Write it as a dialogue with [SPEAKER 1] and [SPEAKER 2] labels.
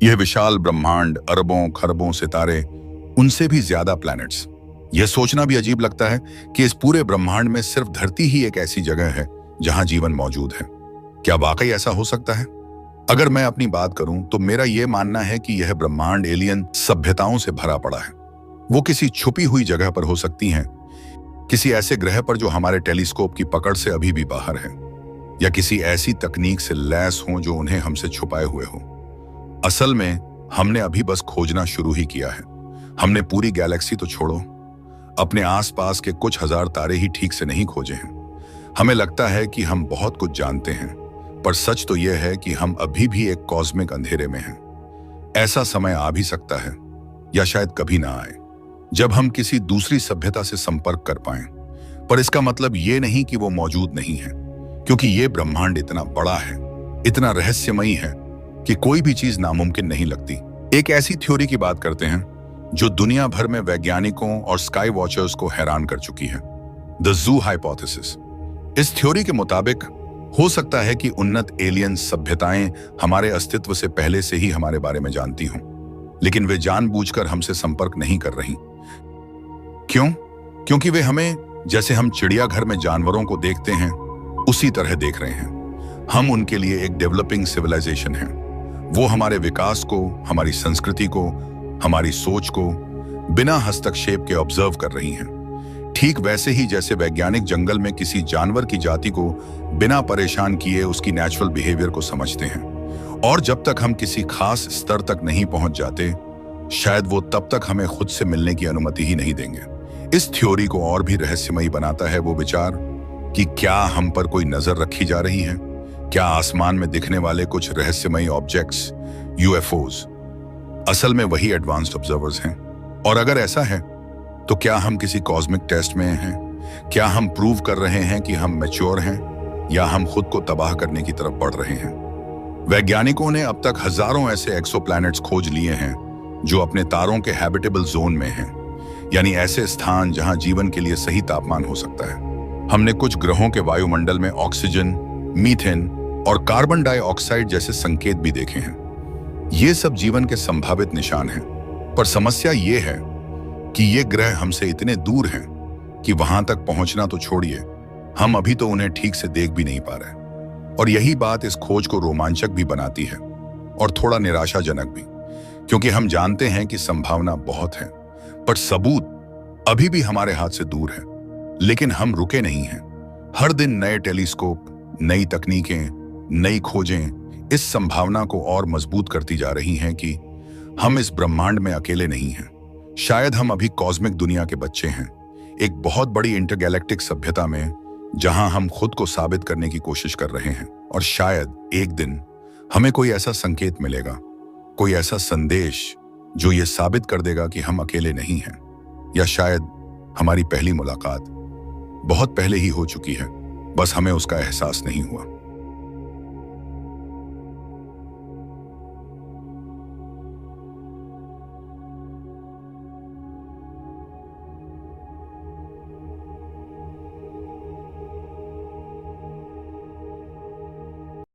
[SPEAKER 1] यह विशाल ब्रह्मांड, अरबों खरबों सितारे, उनसे भी ज्यादा प्लैनेट्स। यह सोचना भी अजीब लगता है कि इस पूरे ब्रह्मांड में सिर्फ धरती ही एक ऐसी जगह है जहां जीवन मौजूद है। क्या वाकई ऐसा हो सकता है? अगर मैं अपनी बात करूं तो मेरा यह मानना है कि यह ब्रह्मांड एलियन सभ्यताओं से भरा पड़ा है। वो किसी छुपी हुई जगह पर हो सकती हैं, किसी ऐसे ग्रह पर जो हमारे टेलीस्कोप की पकड़ से अभी भी बाहर है, या किसी ऐसी तकनीक से लैस हो जो उन्हें हमसे छुपाए हुए हो। असल में हमने अभी बस खोजना शुरू ही किया है। हमने पूरी गैलेक्सी तो छोड़ो, अपने आसपास के कुछ हजार तारे ही ठीक से नहीं खोजे हैं। हमें लगता है कि हम बहुत कुछ जानते हैं, पर सच तो यह है कि हम अभी भी एक कॉस्मिक अंधेरे में हैं। ऐसा समय आ भी सकता है, या शायद कभी ना आए, जब हम किसी दूसरी सभ्यता से संपर्क कर पाएं। पर इसका मतलब ये नहीं कि वो मौजूद नहीं है, क्योंकि ये ब्रह्मांड इतना बड़ा है, इतना रहस्यमयी है कि कोई भी चीज नामुमकिन नहीं लगती। एक ऐसी थ्योरी की बात करते हैं जो दुनिया भर में वैज्ञानिकों और स्काई वॉचर्स को हैरान कर चुकी है, द जू हाइपोथेसिस। इस थ्योरी के मुताबिक हो सकता है कि उन्नत एलियन सभ्यताएं हमारे अस्तित्व से पहले से ही हमारे बारे में जानती हों, लेकिन वे जानबूझकर हमसे संपर्क नहीं कर रही। क्यों? क्योंकि वे हमें, जैसे हम चिड़ियाघर में जानवरों को देखते हैं, उसी तरह देख रहे हैं। हम उनके लिए एक डेवलपिंग सिविलाइजेशन हैं। वो हमारे विकास को, हमारी संस्कृति को, हमारी सोच को बिना हस्तक्षेप के ऑब्जर्व कर रही हैं। ठीक वैसे ही जैसे वैज्ञानिक जंगल में किसी जानवर की जाति को बिना परेशान किए उसकी नेचुरल बिहेवियर को समझते हैं, और जब तक हम किसी खास स्तर तक नहीं पहुंच जाते, शायद वो तब तक हमें खुद से मिलने की अनुमति ही नहीं देंगे। इस थ्योरी को और भी रहस्यमयी बनाता है वो विचार कि क्या हम पर कोई नजर रखी जा रही है। क्या आसमान में दिखने वाले कुछ रहस्यमयी ऑब्जेक्ट्स, यूएफओज, असल में वही एडवांस्ड ऑब्जर्वर्स हैं? और अगर ऐसा है तो क्या हम किसी कॉस्मिक टेस्ट में हैं? क्या हम प्रूव कर रहे हैं कि हम मैच्योर हैं, या हम खुद को तबाह करने की तरफ बढ़ रहे हैं? वैज्ञानिकों ने अब तक हजारों ऐसे एक्सोप्लैनेट्स खोज लिए हैं जो अपने तारों के हैबिटेबल जोन में हैं, यानी ऐसे स्थान जहां जीवन के लिए सही तापमान हो सकता है। हमने कुछ ग्रहों के वायुमंडल में ऑक्सीजन, मीथेन और कार्बन डाइऑक्साइड जैसे संकेत भी देखे हैं। ये सब जीवन के संभावित निशान हैं। पर समस्या ये है कि ये ग्रह हमसे इतने दूर हैं कि वहां तक पहुंचना तो छोड़िए, हम अभी तो उन्हें ठीक से देख भी नहीं पा रहे। और यही बात इस खोज को रोमांचक भी बनाती है और थोड़ा निराशाजनक भी, क्योंकि हम जानते हैं कि संभावना बहुत है, पर सबूत अभी भी हमारे हाथ से दूर है। लेकिन हम रुके नहीं हैं। हर दिन नए टेलीस्कोप, नई तकनीकें, नई खोजें इस संभावना को और मजबूत करती जा रही हैं कि हम इस ब्रह्मांड में अकेले नहीं हैं। शायद हम अभी कॉस्मिक दुनिया के बच्चे हैं, एक बहुत बड़ी इंटरगैलेक्टिक सभ्यता में, जहां हम खुद को साबित करने की कोशिश कर रहे हैं। और शायद एक दिन हमें कोई ऐसा संकेत मिलेगा, कोई ऐसा संदेश जो ये साबित कर देगा कि हम अकेले नहीं हैं। या शायद हमारी पहली मुलाकात बहुत पहले ही हो चुकी है, बस हमें उसका एहसास नहीं हुआ।